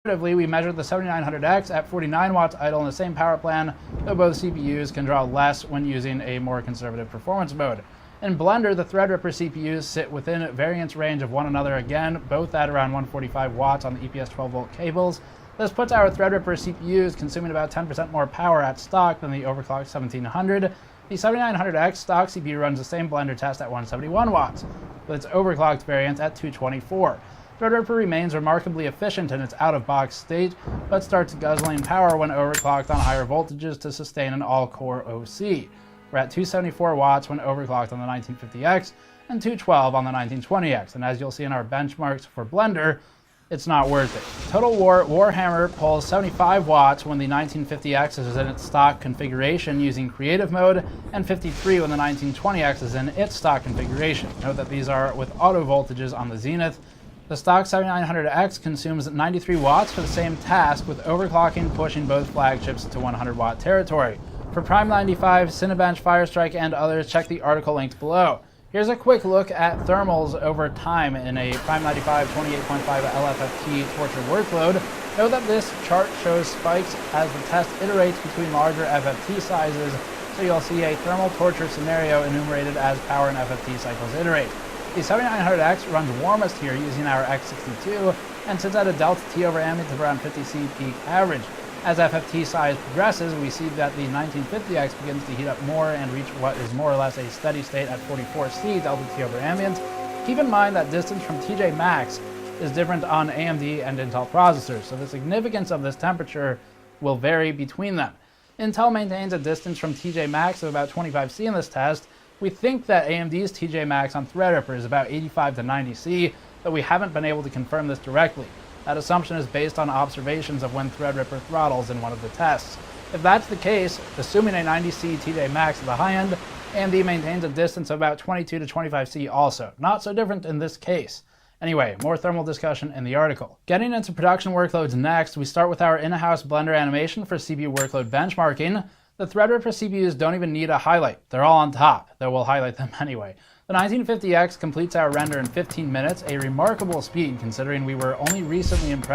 Comparatively, we measured the 7900X at 49 watts idle in the same power plan, though both CPUs can draw less when using a more conservative performance mode. In Blender, the Threadripper CPUs sit within variance range of one another again, both at around 145 watts on the EPS 12-volt cables. This puts our Threadripper CPUs consuming about 10% more power at stock than the overclocked 1700. The 7900X stock CPU runs the same Blender test at 171 watts, with its overclocked variant at 224. Threadripper remains remarkably efficient in its out-of-box state, but starts guzzling power when overclocked on higher voltages to sustain an all-core OC. We're at 274 watts when overclocked on the 1950X and 212 on the 1920X, and as you'll see in our benchmarks for Blender, it's not worth it. Total War Warhammer pulls 75 watts when the 1950X is in its stock configuration using creative mode, and 53 when the 1920X is in its stock configuration. Note that these are with auto voltages on the Zenith. The stock 7900X consumes 93 watts for the same task, with overclocking pushing both flagships to 100 watt territory. For Prime 95, Cinebench, Firestrike, and others, check the article linked below. Here's a quick look at thermals over time in a Prime 95 28.5 LFFT torture workload. Note that this chart shows spikes as the test iterates between larger FFT sizes, so you'll see a thermal torture scenario enumerated as power and FFT cycles iterate. The 7900X runs warmest here using our X62 and sits at a delta T over ambient of around 50C peak average. As FFT size progresses, we see that the 1950X begins to heat up more and reach what is more or less a steady state at 44C delta T over ambient. Keep in mind that distance from TJ Max is different on AMD and Intel processors, so the significance of this temperature will vary between them. Intel maintains a distance from TJ Max of about 25C in this test. We think that AMD's TJ Max on Threadripper is about 85 to 90C, but we haven't been able to confirm this directly. That assumption is based on observations of when Threadripper throttles in one of the tests. If that's the case, assuming a 90C TJ Max at the high end, AMD maintains a distance of about 22 to 25C also. Not so different in this case. Anyway, more thermal discussion in the article. Getting into production workloads next, we start with our in-house Blender animation for CPU workload benchmarking. The Threadripper CPUs don't even need a highlight. They're all on top, though we'll highlight them anyway. The 1950X completes our render in 15 minutes, a remarkable speed considering we were only recently impressed